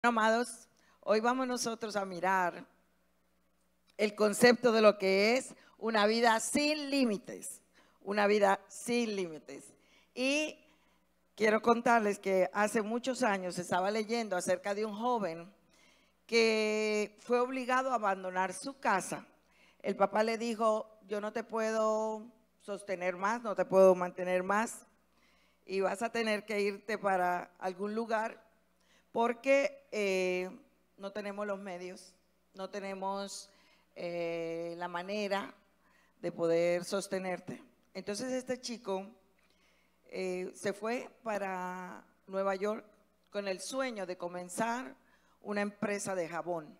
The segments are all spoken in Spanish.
Amados, hoy vamos nosotros a mirar el concepto de lo que es una vida sin límites, una vida sin límites. Y quiero contarles que hace muchos años estaba leyendo acerca de un joven que fue obligado a abandonar su casa. El papá le dijo: yo no te puedo sostener más, no te puedo mantener más y vas a tener que irte para algún lugar porque no tenemos los medios, no tenemos la manera de poder sostenerte. Entonces este chico se fue para Nueva York con el sueño de comenzar una empresa de jabón.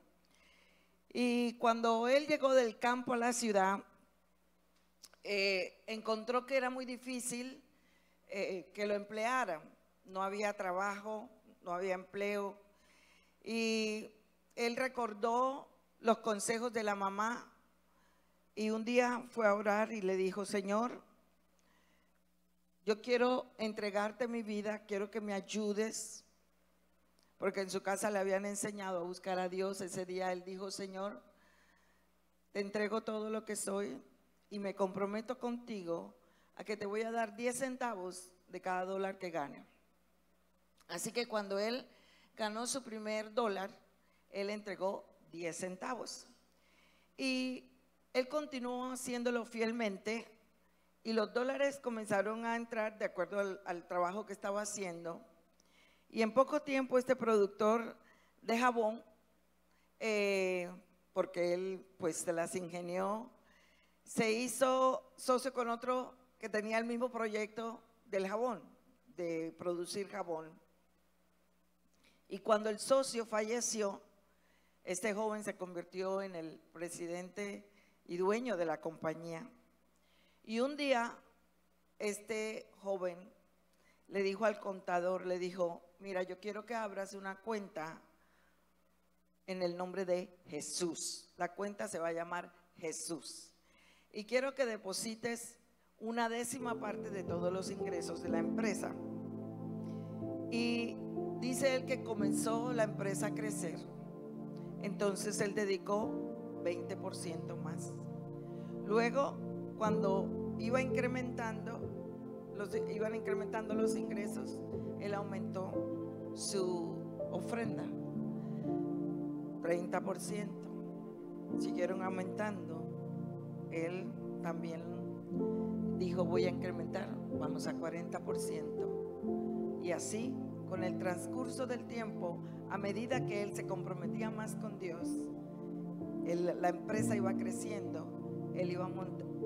Y cuando él llegó del campo a la ciudad, encontró que era muy difícil que lo emplearan. No había trabajo, no había empleo, y él recordó los consejos de la mamá y un día fue a orar y le dijo: Señor, yo quiero entregarte mi vida, quiero que me ayudes, porque en su casa le habían enseñado a buscar a Dios. Ese día él dijo: Señor, te entrego todo lo que soy y me comprometo contigo a que te voy a dar 10 centavos de cada dólar que gane. Así que cuando él ganó su primer dólar, él entregó 10 centavos. Y él continuó haciéndolo fielmente y los dólares comenzaron a entrar de acuerdo al trabajo que estaba haciendo. Y en poco tiempo este productor de jabón, porque él pues se las ingenió, se hizo socio con otro que tenía el mismo proyecto del jabón, de producir jabón. Y cuando el socio falleció, este joven se convirtió en el presidente y dueño de la compañía. Y un día este joven le dijo al contador, le dijo: mira, yo quiero que abras una cuenta en el nombre de Jesús. La cuenta se va a llamar Jesús. Y quiero que deposites 1/10 parte de todos los ingresos de la empresa. Y dice él que comenzó la empresa a crecer. Entonces él dedicó 20% más. Luego, cuando iban incrementando los ingresos, él aumentó su ofrenda 30%. Siguieron aumentando. Él también dijo: voy a incrementar, vamos a 40%. Y así, con el transcurso del tiempo, a medida que él se comprometía más con Dios, la empresa iba creciendo, él iba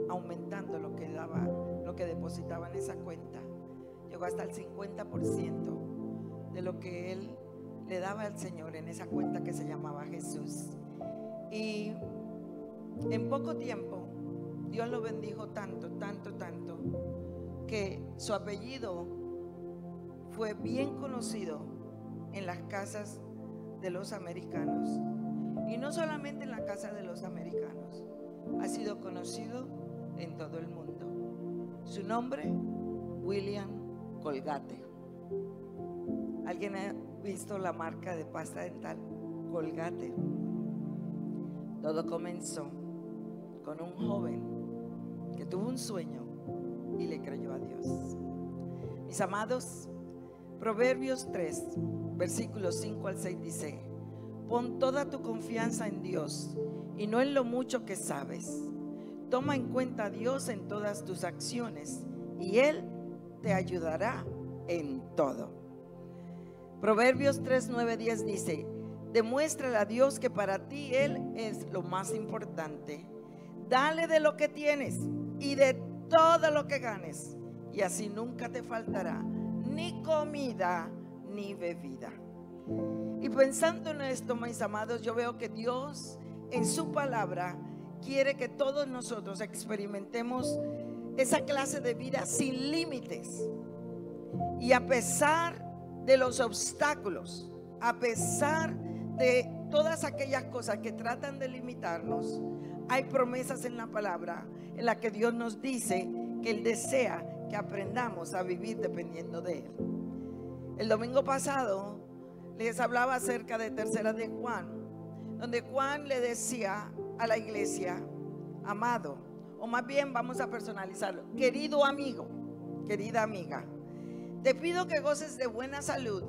aumentando lo que daba, lo que depositaba en esa cuenta. Llegó hasta el 50% de lo que él le daba al Señor en esa cuenta que se llamaba Jesús. Y en poco tiempo Dios lo bendijo tanto, que su apellido fue bien conocido en las casas de los americanos. Y no solamente en la casa de los americanos, ha sido conocido en todo el mundo. Su nombre: William Colgate. ¿Alguien ha visto la marca de pasta dental Colgate? Todo comenzó con un joven que tuvo un sueño y le creyó a Dios. Mis amados, Proverbios 3, versículos 5 al 6 dice: pon toda tu confianza en Dios y no en lo mucho que sabes. Toma en cuenta a Dios en todas tus acciones y Él te ayudará en todo. Proverbios 3, 9, 10 dice: demuéstrale a Dios que para ti Él es lo más importante. Dale de lo que tienes y de todo lo que ganes, y así nunca te faltará ni comida ni bebida. Y pensando en esto, mis amados, yo veo que Dios en su palabra quiere que todos nosotros experimentemos esa clase de vida sin límites. Y a pesar de los obstáculos, a pesar de todas aquellas cosas que tratan de limitarnos, hay promesas en la palabra en la que Dios nos dice que Él desea que aprendamos a vivir dependiendo de Él. El domingo pasado les hablaba acerca de Tercera de Juan, donde Juan le decía a la iglesia: amado, o más bien vamos a personalizarlo, querido amigo, querida amiga, te pido que goces de buena salud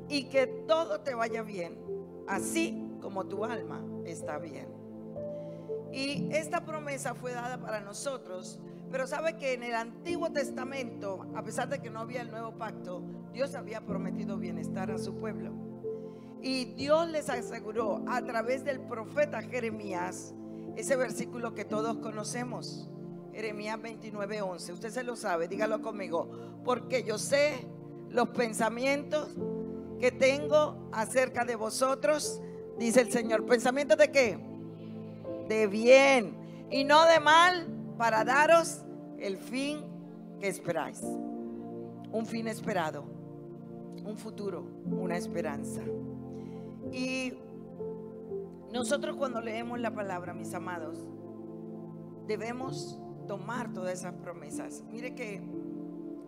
y que todo te vaya bien, así como tu alma está bien. Y esta promesa fue dada para nosotros, pero sabe que en el Antiguo Testamento, a pesar de que no había el nuevo pacto, Dios había prometido bienestar a su pueblo. Y Dios les aseguró a través del profeta Jeremías ese versículo que todos conocemos, Jeremías 29:11. Usted se lo sabe, dígalo conmigo. Porque yo sé los pensamientos que tengo acerca de vosotros, dice el Señor. ¿Pensamientos de qué? De bien y no de mal, para daros el fin que esperáis. Un fin esperado, un futuro, una esperanza. Y nosotros cuando leemos la palabra, mis amados, debemos tomar todas esas promesas. Mire que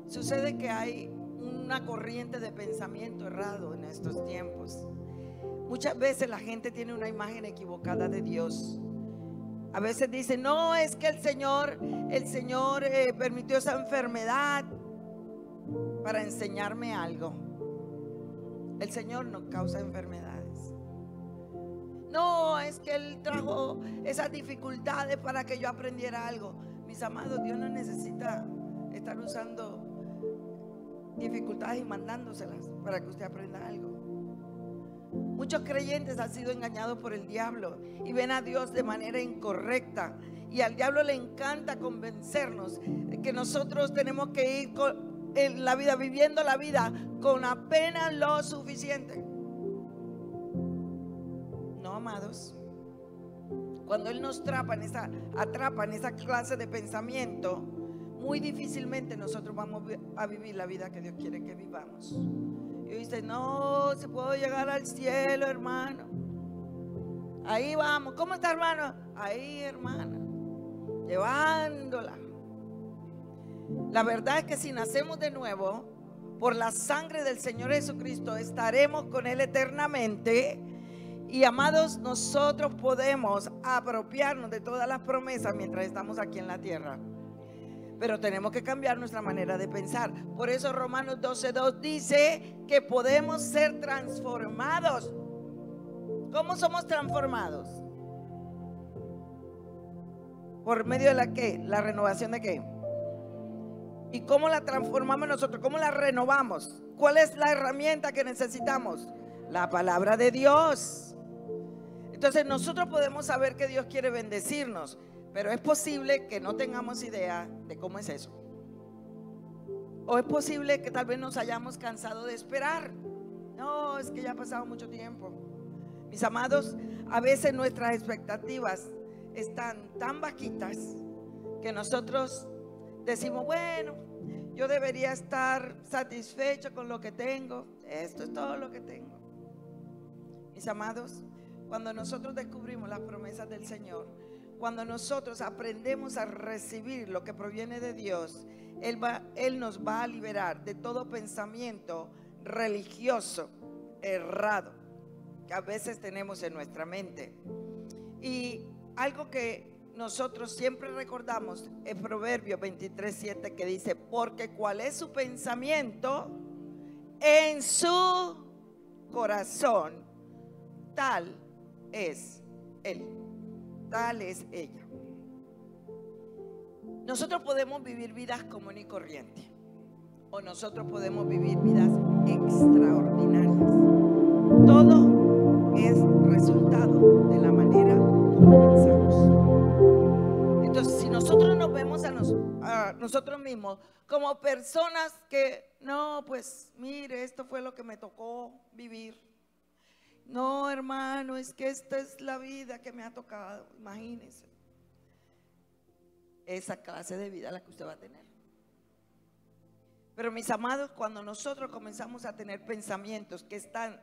sucede que hay una corriente de pensamiento errado en estos tiempos. Muchas veces la gente tiene una imagen equivocada de Dios. A veces dicen: no, es que el Señor permitió esa enfermedad para enseñarme algo. El Señor no causa enfermedades. No, es que Él trajo esas dificultades para que yo aprendiera algo. Mis amados, Dios no necesita estar usando dificultades y mandándoselas para que usted aprenda algo. Muchos creyentes han sido engañados por el diablo y ven a Dios de manera incorrecta. Y al diablo le encanta convencernos que nosotros tenemos que ir en la vida, viviendo la vida con apenas lo suficiente. No, amados. Cuando Él nos atrapa en esa clase de pensamiento, muy difícilmente nosotros vamos a vivir la vida que Dios quiere que vivamos. Y dice: no, si puedo llegar al cielo, hermano. Ahí vamos. ¿Cómo está, hermano? Ahí, hermana, llevándola. La verdad es que si nacemos de nuevo por la sangre del Señor Jesucristo, estaremos con Él eternamente. Y amados, nosotros podemos apropiarnos de todas las promesas mientras estamos aquí en la tierra. Pero tenemos que cambiar nuestra manera de pensar. Por eso Romanos 12:2 dice que podemos ser transformados. ¿Cómo somos transformados? ¿Por medio de la qué? ¿La renovación de qué? ¿Y cómo la transformamos nosotros? ¿Cómo la renovamos? ¿Cuál es la herramienta que necesitamos? La palabra de Dios. Entonces nosotros podemos saber que Dios quiere bendecirnos, pero es posible que no tengamos idea de cómo es eso. O es posible que tal vez nos hayamos cansado de esperar. No, es que ya ha pasado mucho tiempo. Mis amados, a veces nuestras expectativas están tan bajitas que nosotros decimos: bueno, yo debería estar satisfecho con lo que tengo. Esto es todo lo que tengo. Mis amados, cuando nosotros descubrimos las promesas del Señor, cuando nosotros aprendemos a recibir lo que proviene de Dios, Él nos va a liberar de todo pensamiento religioso errado que a veces tenemos en nuestra mente. Y algo que nosotros siempre recordamos es Proverbios 23:7, que dice: porque cuál es su pensamiento en su corazón, tal es él, tal es ella. Nosotros podemos vivir vidas común y corriente, o nosotros podemos vivir vidas extraordinarias. Todo es resultado de la manera como pensamos. Entonces, si nosotros nos vemos a nosotros mismos como personas que no, pues mire, esto fue lo que me tocó vivir. No, hermano, es que esta es la vida que me ha tocado. Imagínense esa clase de vida la que usted va a tener. Pero mis amados, cuando nosotros comenzamos a tener pensamientos que están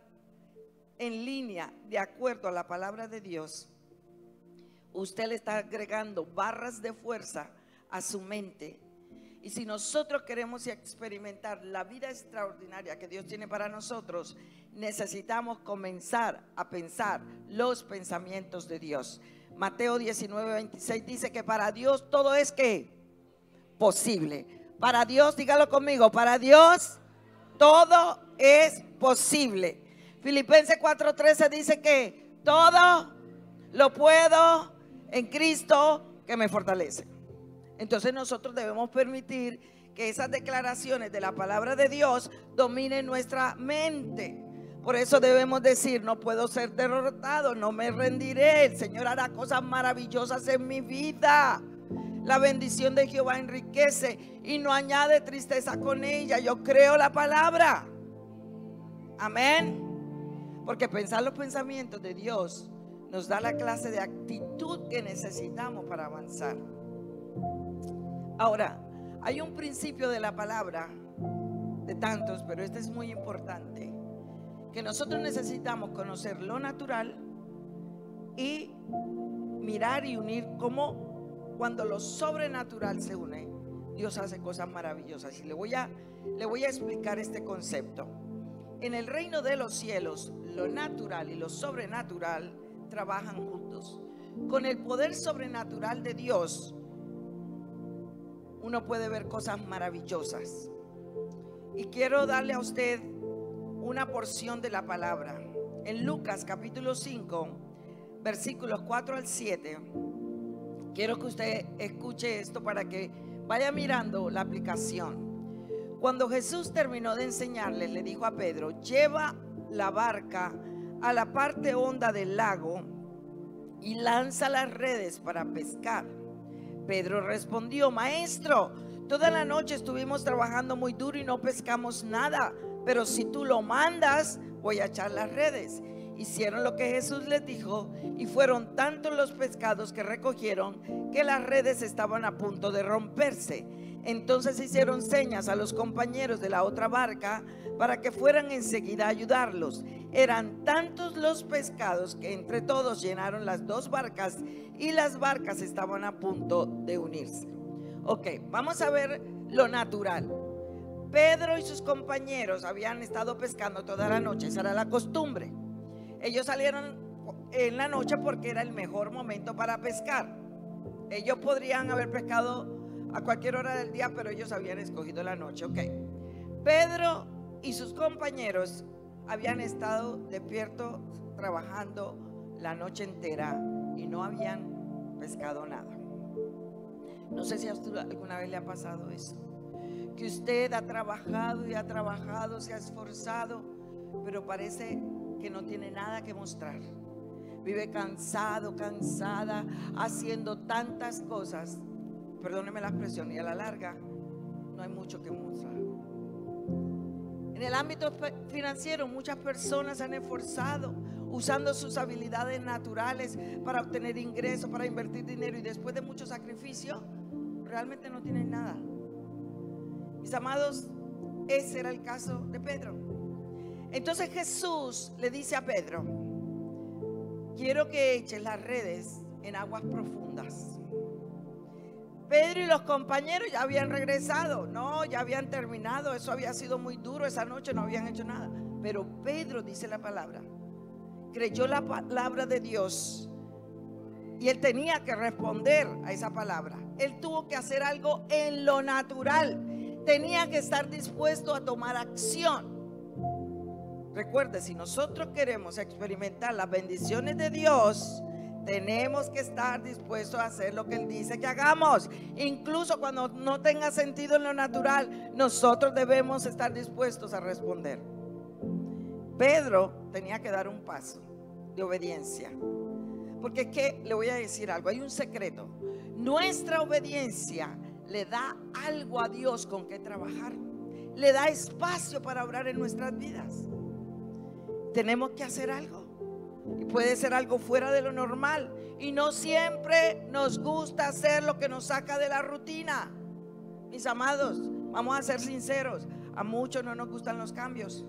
en línea, de acuerdo a la palabra de Dios, usted le está agregando barras de fuerza a su mente. Y si nosotros queremos experimentar la vida extraordinaria que Dios tiene para nosotros, necesitamos comenzar a pensar los pensamientos de Dios. Mateo 19:26 dice que para Dios todo es ¿qué? Posible. Para Dios, dígalo conmigo, para Dios todo es posible. Filipenses 4:13 dice que todo lo puedo en Cristo que me fortalece. Entonces nosotros debemos permitir que esas declaraciones de la palabra de Dios dominen nuestra mente. Por eso debemos decir: no puedo ser derrotado, no me rendiré, el Señor hará cosas maravillosas en mi vida. La bendición de Jehová enriquece y no añade tristeza con ella. Yo creo la palabra. Amén. Porque pensar los pensamientos de Dios nos da la clase de actitud que necesitamos para avanzar. Ahora, hay un principio de la palabra, de tantos, pero este es muy importante, que nosotros necesitamos conocer lo natural y mirar y unir cómo cuando lo sobrenatural se une, Dios hace cosas maravillosas. Y le voy a explicar este concepto. En el reino de los cielos, lo natural y lo sobrenatural trabajan juntos. Con el poder sobrenatural de Dios, uno puede ver cosas maravillosas. Y quiero darle a usted una porción de la palabra. En Lucas capítulo 5, versículos 4 al 7. Quiero que usted escuche esto para que vaya mirando la aplicación. Cuando Jesús terminó de enseñarle, le dijo a Pedro: lleva la barca a la parte honda del lago y lanza las redes para pescar. Pedro respondió: maestro, toda la noche estuvimos trabajando muy duro y no pescamos nada, pero si tú lo mandas, voy a echar las redes. Hicieron lo que Jesús les dijo y fueron tantos los pescados que recogieron que las redes estaban a punto de romperse. Entonces hicieron señas a los compañeros de la otra barca para que fueran enseguida a ayudarlos. Eran tantos los pescados que entre todos llenaron las dos barcas y las barcas estaban a punto de unirse. Ok, vamos a ver lo natural. Pedro y sus compañeros habían estado pescando toda la noche, esa era la costumbre. Ellos salieron en la noche porque era el mejor momento para pescar. Ellos podrían haber pescado a cualquier hora del día, pero ellos habían escogido la noche. Ok, Pedro y sus compañeros habían estado despiertos trabajando la noche entera y no habían pescado nada. No sé si a usted alguna vez le ha pasado eso, que usted ha trabajado y ha trabajado, se ha esforzado, pero parece que no tiene nada que mostrar. Vive cansado, cansada, haciendo tantas cosas, perdóneme la expresión, y a la larga no hay mucho que mostrar. En el ámbito financiero, muchas personas se han esforzado usando sus habilidades naturales para obtener ingresos, para invertir dinero, y después de mucho sacrificio realmente no tienen nada. Mis amados, ese era el caso de Pedro. Entonces Jesús le dice a Pedro: quiero que eches las redes en aguas profundas. Pedro y los compañeros ya habían regresado, no, ya habían terminado, eso había sido muy duro, esa noche no habían hecho nada. Pero Pedro, dice la palabra, creyó la palabra de Dios y él tenía que responder a esa palabra. Él tuvo que hacer algo en lo natural, tenía que estar dispuesto a tomar acción. Recuerde, si nosotros queremos experimentar las bendiciones de Dios, tenemos que estar dispuestos a hacer lo que Él dice que hagamos. Incluso cuando no tenga sentido en lo natural, nosotros debemos estar dispuestos a responder. Pedro tenía que dar un paso de obediencia. Porque es que le voy a decir algo, hay un secreto. Nuestra obediencia le da algo a Dios con que trabajar. Le da espacio para obrar en nuestras vidas. Tenemos que hacer algo. Y puede ser algo fuera de lo normal. Y no siempre nos gusta hacer lo que nos saca de la rutina. Mis amados, vamos a ser sinceros, a muchos no nos gustan los cambios.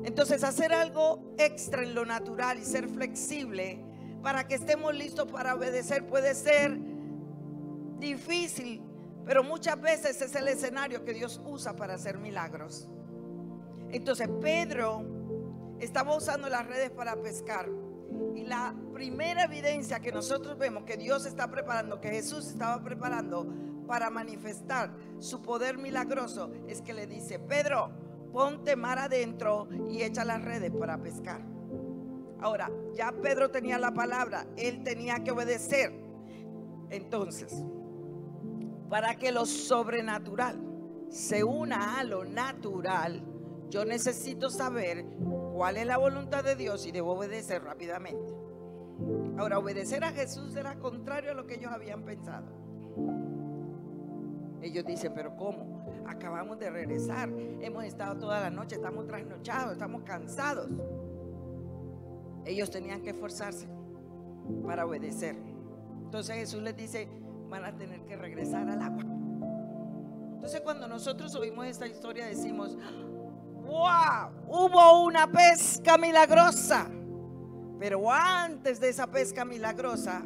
Entonces hacer algo extra en lo natural y ser flexible para que estemos listos para obedecer puede ser difícil, Pero muchas veces es el escenario que Dios usa para hacer milagros. Entonces Pedro estaba usando las redes para pescar. Y la primera evidencia que nosotros vemos que Dios está preparando, que Jesús estaba preparando para manifestar su poder milagroso, es que le dice: Pedro, ponte mar adentro y echa las redes para pescar. Ahora, ya Pedro tenía la palabra, él tenía que obedecer. Entonces, para que lo sobrenatural se una a lo natural, yo necesito saber cuál es la voluntad de Dios y debo obedecer rápidamente. Ahora, obedecer a Jesús era contrario a lo que ellos habían pensado. Ellos dicen: pero ¿cómo? Acabamos de regresar, hemos estado toda la noche, estamos trasnochados, estamos cansados. Ellos tenían que esforzarse para obedecer. Entonces Jesús les dice: van a tener que regresar al agua. Entonces cuando nosotros oímos esta historia decimos: ¡wow! Hubo una pesca milagrosa. Pero antes de esa pesca milagrosa,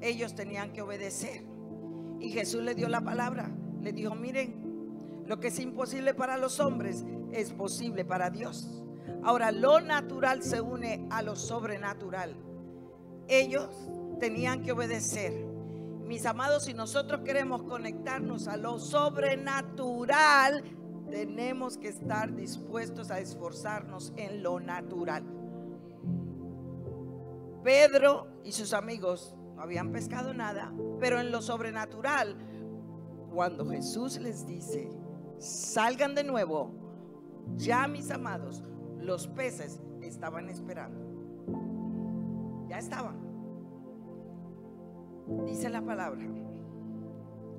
ellos tenían que obedecer. Y Jesús les dio la palabra. Les dijo: miren, lo que es imposible para los hombres es posible para Dios. Ahora, lo natural se une a lo sobrenatural. Ellos tenían que obedecer. Mis amados, si nosotros queremos conectarnos a lo sobrenatural, tenemos que estar dispuestos a esforzarnos en lo natural. Pedro y sus amigos no habían pescado nada, pero en lo sobrenatural, cuando Jesús les dice: salgan de nuevo, ya, mis amados, los peces estaban esperando. Ya estaban. Dice la palabra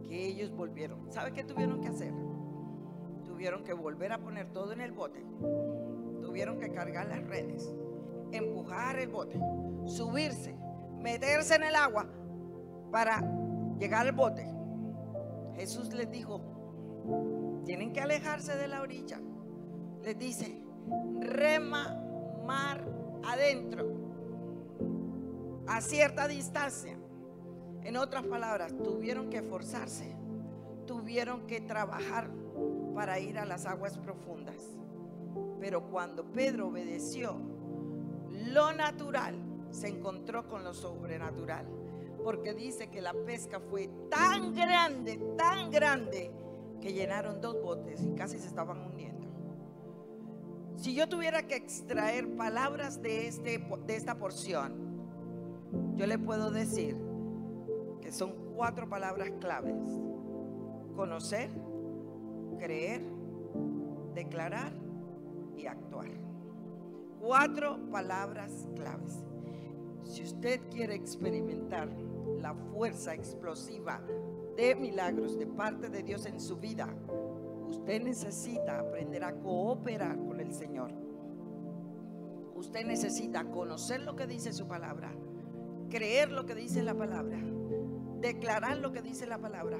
que ellos volvieron. ¿Sabe qué tuvieron que hacer? Tuvieron que volver a poner todo en el bote. Tuvieron que cargar las redes, empujar el bote, subirse, meterse en el agua para llegar al bote. Jesús les dijo: tienen que alejarse de la orilla. Les dice: rema mar adentro, a cierta distancia. En otras palabras, tuvieron que esforzarse, tuvieron que trabajar para ir a las aguas profundas. Pero cuando Pedro obedeció, lo natural se encontró con lo sobrenatural, porque dice que la pesca fue tan grande, que llenaron 2 botes y casi se estaban hundiendo. Si yo tuviera que extraer palabras de esta porción, yo le puedo decir que son 4 palabras claves: conocer, creer, declarar y actuar. 4 palabras claves. Si usted quiere experimentar la fuerza explosiva de milagros de parte de Dios en su vida, usted necesita aprender a cooperar con el Señor. Usted necesita conocer lo que dice su palabra, creer lo que dice la palabra, declarar lo que dice la palabra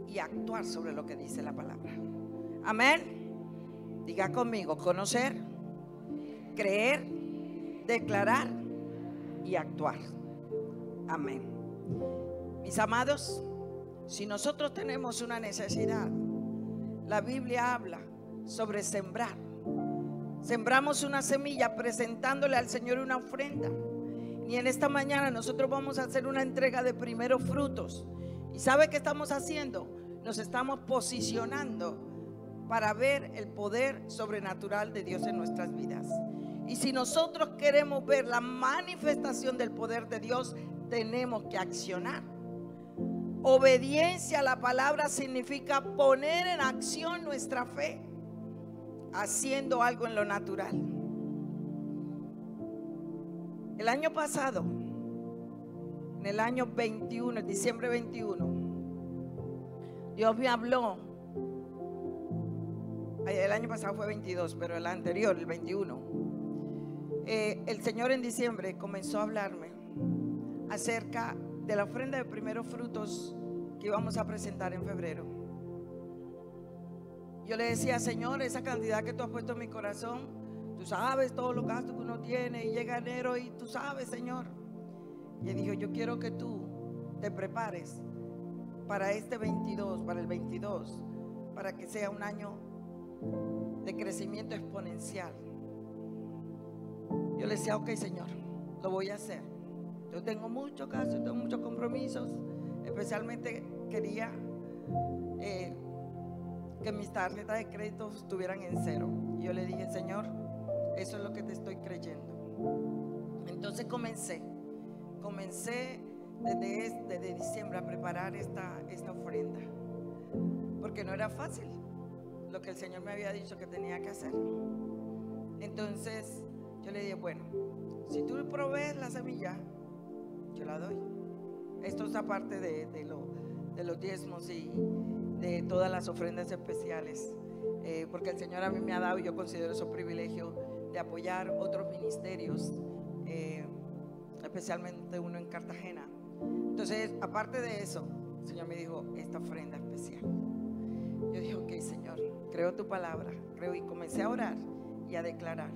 y actuar sobre lo que dice la palabra. Amén. Diga conmigo: conocer, creer, declarar y actuar. Amén. Mis amados, si nosotros tenemos una necesidad, la Biblia habla sobre sembrar. Sembramos una semilla presentándole al Señor una ofrenda. Y en esta mañana nosotros vamos a hacer una entrega de primeros frutos. ¿Y sabe qué estamos haciendo? Nos estamos posicionando para ver el poder sobrenatural de Dios en nuestras vidas. Y si nosotros queremos ver la manifestación del poder de Dios, tenemos que accionar. Obediencia a la palabra significa poner en acción nuestra fe, haciendo algo en lo natural. El año pasado, en el año 21, el diciembre 21, Dios me habló. El año pasado fue 22, pero el anterior, el 21, el Señor en diciembre comenzó a hablarme acerca de la ofrenda de primeros frutos que íbamos a presentar en febrero. Yo le decía: Señor, esa cantidad que tú has puesto en mi corazón, tú sabes todos los gastos que uno tiene, y llega enero y tú sabes, Señor. Y él dijo: yo quiero que tú te prepares para este 22, para el 22, para que sea un año de crecimiento exponencial. Yo le decía, ok, Señor, lo voy a hacer. Yo tengo muchos casos, tengo muchos compromisos. Especialmente quería que mis tarjetas de crédito estuvieran en cero. Y yo le dije, Señor, eso es lo que te estoy creyendo. Entonces comencé desde diciembre a preparar esta ofrenda, porque no era fácil lo que el Señor me había dicho que tenía que hacer. Entonces yo le dije, bueno, si tú provees la semilla, yo la doy. Esto es aparte de los diezmos y de todas las ofrendas especiales, porque el Señor a mí me ha dado, y yo considero eso privilegio, de apoyar otros ministerios, especialmente uno en Cartagena. Entonces, aparte de eso, el Señor me dijo, esta ofrenda especial. Yo dije, ok, Señor, creo tu palabra, creo, y comencé a orar y a declarar.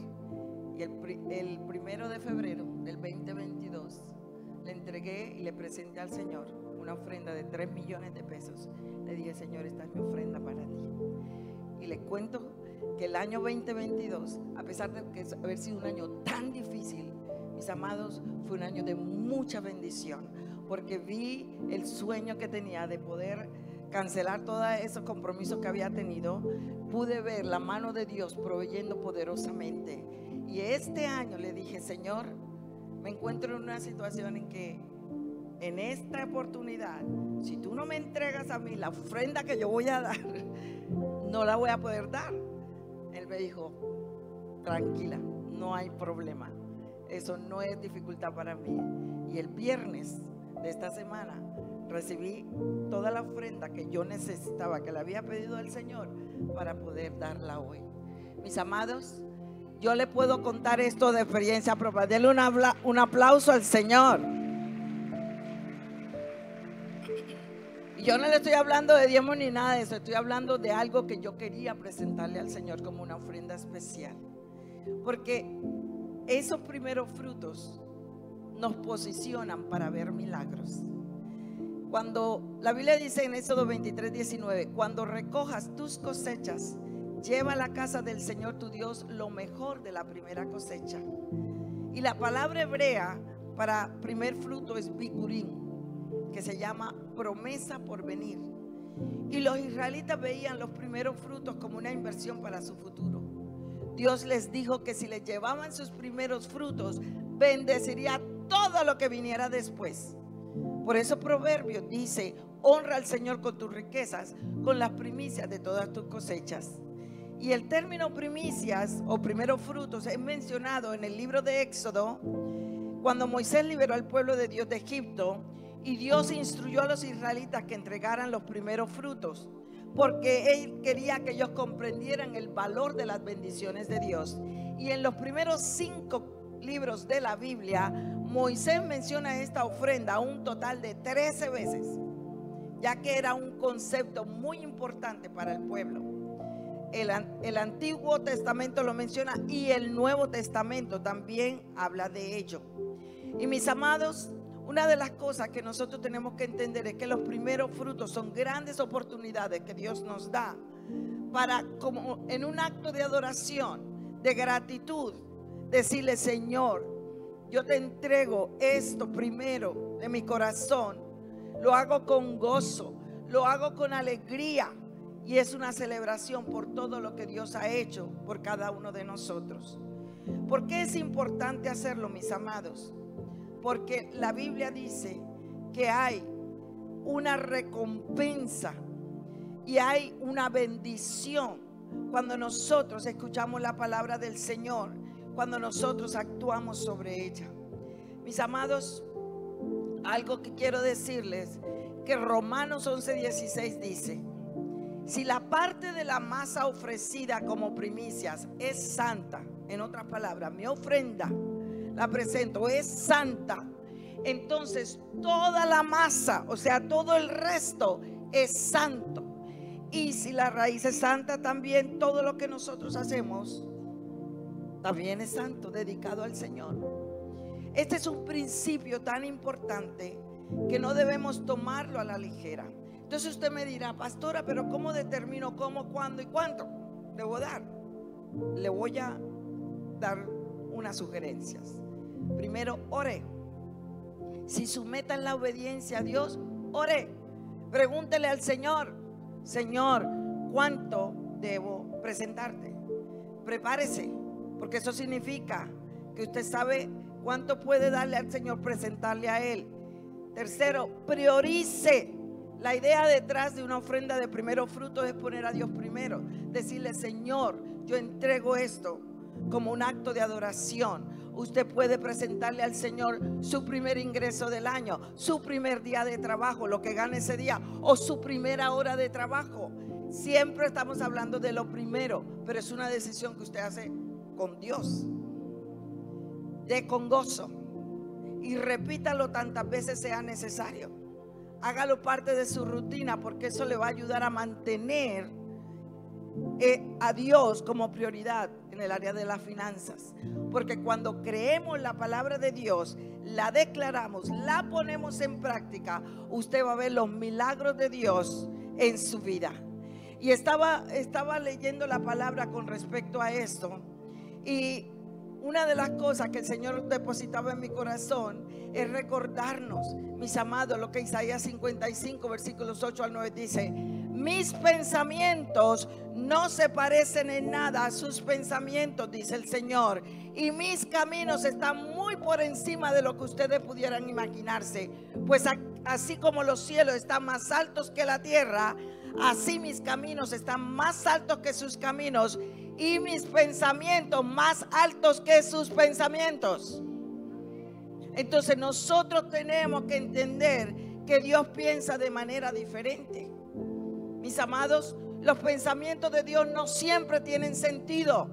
Y el 1 de febrero del 2022 le entregué y le presenté al Señor una ofrenda de 3 millones de pesos. Le dije, Señor, esta es mi ofrenda para ti. Y le cuento que el año 2022, a pesar de que haber sido un año tan difícil, mis amados, fue un año de mucha bendición, porque vi el sueño que tenía de poder cancelar todos esos compromisos que había tenido. Pude ver la mano de Dios proveyendo poderosamente. Y este año le dije, Señor, me encuentro en una situación en que en esta oportunidad, si tú no me entregas a mí la ofrenda que yo voy a dar, no la voy a poder dar. Él me dijo, tranquila, no hay problema, eso no es dificultad para mí. Y el viernes de esta semana recibí toda la ofrenda que yo necesitaba, que le había pedido al Señor, para poder darla hoy. Mis amados, yo le puedo contar esto de experiencia propia. Denle un aplauso al Señor. Y yo no le estoy hablando de diezmo ni nada de eso. Estoy hablando de algo que yo quería presentarle al Señor como una ofrenda especial. Porque esos primeros frutos nos posicionan para ver milagros. Cuando la Biblia dice en Éxodo 23:19, cuando recojas tus cosechas, lleva a la casa del Señor tu Dios lo mejor de la primera cosecha. Y la palabra hebrea para primer fruto es bikurim, que se llama promesa por venir. Y los israelitas veían los primeros frutos como una inversión para su futuro. Dios les dijo que si les llevaban sus primeros frutos, bendeciría todo lo que viniera después. Por eso Proverbios dice, honra al Señor con tus riquezas, con las primicias de todas tus cosechas. Y el término primicias o primeros frutos es mencionado en el libro de Éxodo, cuando Moisés liberó al pueblo de Dios de Egipto, y Dios instruyó a los israelitas que entregaran los primeros frutos, porque Él quería que ellos comprendieran el valor de las bendiciones de Dios. Y en los primeros 5 libros de la Biblia, Moisés menciona esta ofrenda un total de 13 veces, ya que era un concepto muy importante para el pueblo. El Antiguo Testamento lo menciona y el Nuevo Testamento también habla de ello. Y mis amados, una de las cosas que nosotros tenemos que entender es que los primeros frutos son grandes oportunidades que Dios nos da para, como en un acto de adoración, de gratitud, decirle, Señor, yo te entrego esto primero de mi corazón. Lo hago con gozo, lo hago con alegría, y es una celebración por todo lo que Dios ha hecho por cada uno de nosotros. ¿Por qué es importante hacerlo, mis amados? Porque la Biblia dice que hay una recompensa y hay una bendición cuando nosotros escuchamos la palabra del Señor, cuando nosotros actuamos sobre ella. Mis amados, algo que quiero decirles, que Romanos 11:16 dice, si la parte de la masa ofrecida como primicias es santa, en otras palabras, mi ofrenda la presento, es santa, entonces toda la masa, o sea, todo el resto es santo. Y si la raíz es santa, también todo lo que nosotros hacemos también es santo, dedicado al Señor. Este es un principio tan importante que no debemos tomarlo a la ligera. Entonces usted me dirá, pastora, pero ¿cómo determino cómo, cuándo y cuánto debo dar? Le voy a dar unas sugerencias. Primero, ore. Si su meta es la obediencia a Dios, ore. Pregúntele al Señor: Señor, ¿cuánto debo presentarte? Prepárese, porque eso significa que usted sabe cuánto puede darle al Señor, presentarle a Él. Tercero, priorice. La idea detrás de una ofrenda de primero fruto es poner a Dios primero. Decirle: Señor, yo entrego esto como un acto de adoración. Usted puede presentarle al Señor su primer ingreso del año, su primer día de trabajo, lo que gane ese día, o su primera hora de trabajo. Siempre estamos hablando de lo primero, pero es una decisión que usted hace con Dios, con gozo, y repítalo tantas veces sea necesario. Hágalo parte de su rutina, porque eso le va a ayudar a mantener a Dios como prioridad en el área de las finanzas. Porque cuando creemos la palabra de Dios, la declaramos, la ponemos en práctica, usted va a ver los milagros de Dios en su vida. Y estaba leyendo la palabra con respecto a esto, y una de las cosas que el Señor depositaba en mi corazón es recordarnos, mis amados, lo que Isaías 55 versículos 8 al 9 dice: mis pensamientos no se parecen en nada a sus pensamientos, dice el Señor, y mis caminos están muy por encima de lo que ustedes pudieran imaginarse. Pues así como los cielos están más altos que la tierra, así mis caminos están más altos que sus caminos, y mis pensamientos más altos que sus pensamientos. Entonces nosotros tenemos que entender que Dios piensa de manera diferente. Mis amados, los pensamientos de Dios no siempre tienen sentido.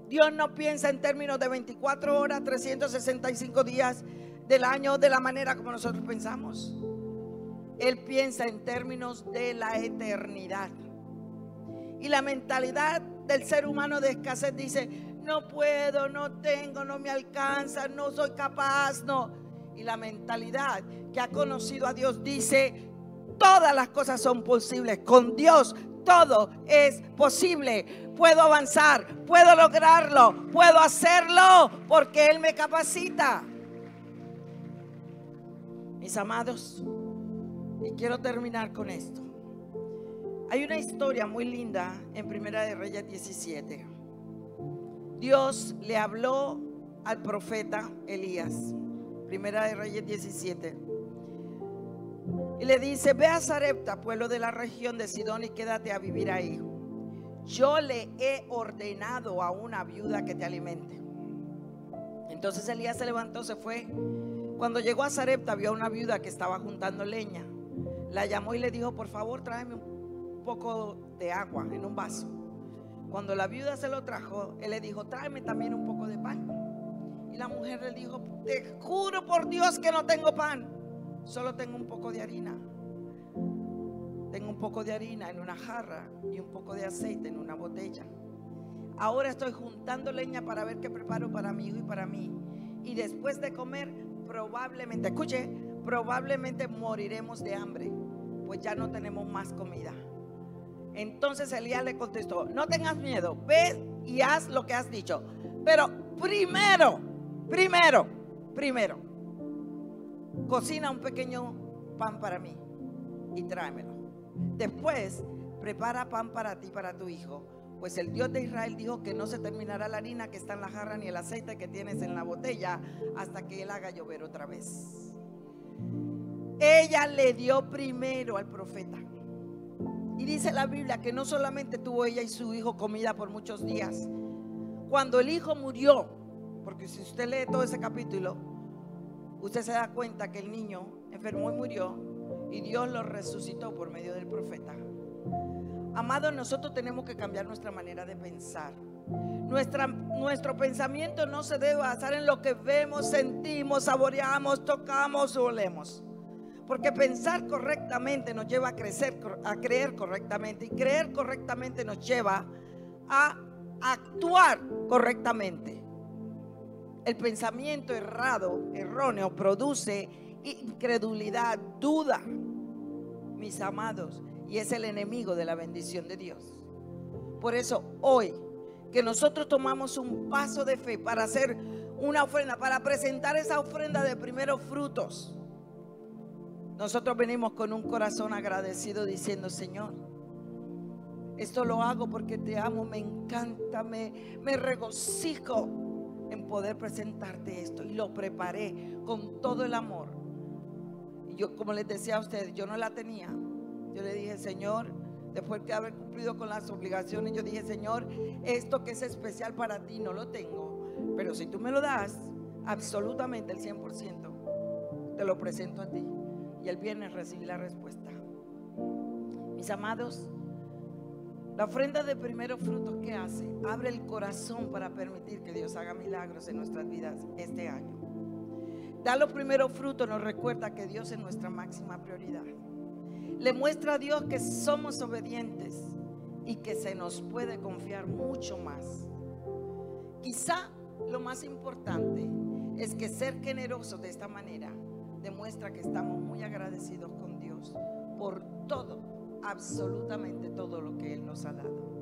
Dios no piensa en términos de 24 horas, 365 días del año de la manera como nosotros pensamos. Él piensa en términos de la eternidad. Y la mentalidad del ser humano de escasez dice: no puedo, no tengo, no me alcanza, no soy capaz, no. Y la mentalidad que ha conocido a Dios dice: todas las cosas son posibles. Con Dios todo es posible. Puedo avanzar, puedo lograrlo, puedo hacerlo porque Él me capacita. Mis amados, y quiero terminar con esto. Hay una historia muy linda en Primera de Reyes 17. Dios le habló al profeta Elías, Primera de Reyes 17, y le dice: ve a Sarepta, pueblo de la región de Sidón, y quédate a vivir ahí. Yo le he ordenado a una viuda que te alimente. Entonces Elías se levantó, se fue. Cuando llegó a Sarepta, vio a una viuda que estaba juntando leña. La llamó y le dijo: por favor, tráeme un poco de agua en un vaso. Cuando la viuda se lo trajo, él le dijo: tráeme también un poco de pan. Y la mujer le dijo: te juro por Dios que no tengo pan, solo tengo un poco de harina. Tengo un poco de harina en una jarra y un poco de aceite en una botella. Ahora estoy juntando leña para ver qué preparo para mi hijo y para mí. Y después de comer, probablemente, escuche, probablemente moriremos de hambre, pues ya no tenemos más comida. Entonces Elías le contestó: no tengas miedo, ve y haz lo que has dicho, pero primero, cocina un pequeño pan para mí y tráemelo. Después prepara pan para ti y para tu hijo, pues el Dios de Israel dijo que no se terminará la harina que está en la jarra ni el aceite que tienes en la botella hasta que Él haga llover otra vez. Ella le dio primero al profeta. Y dice la Biblia que no solamente tuvo ella y su hijo comida por muchos días. Cuando el hijo murió, porque si usted lee todo ese capítulo, usted se da cuenta que el niño enfermó y murió, y Dios lo resucitó por medio del profeta. Amados, nosotros tenemos que cambiar nuestra manera de pensar. Nuestro pensamiento no se debe basar en lo que vemos, sentimos, saboreamos, tocamos o olemos. Porque pensar correctamente nos lleva a creer correctamente, y creer correctamente nos lleva a actuar correctamente. El pensamiento erróneo produce incredulidad, duda. mis amados, y es el enemigo de la bendición de Dios. Por eso hoy que nosotros tomamos un paso de fe para hacer una ofrenda, para presentar esa ofrenda de primeros frutos, nosotros venimos con un corazón agradecido diciendo: Señor, esto lo hago porque te amo, me encanta, me regocijo en poder presentarte esto, y lo preparé con todo el amor. Y yo, como les decía a ustedes, yo no la tenía. Yo le dije: Señor, después de haber cumplido con las obligaciones, yo dije: Señor, esto que es especial para ti no lo tengo, pero si tú me lo das, absolutamente el 100%, te lo presento a ti. Y el viernes recibí la respuesta. Mis amados, la ofrenda de primeros frutos, ¿qué hace? Abre el corazón para permitir que Dios haga milagros en nuestras vidas este año. Dar los primeros frutos nos recuerda que Dios es nuestra máxima prioridad. Le muestra a Dios que somos obedientes y que se nos puede confiar mucho más. Quizá lo más importante es que ser generosos de esta manera demuestra que estamos muy agradecidos con Dios por todo, absolutamente todo lo que Él nos ha dado.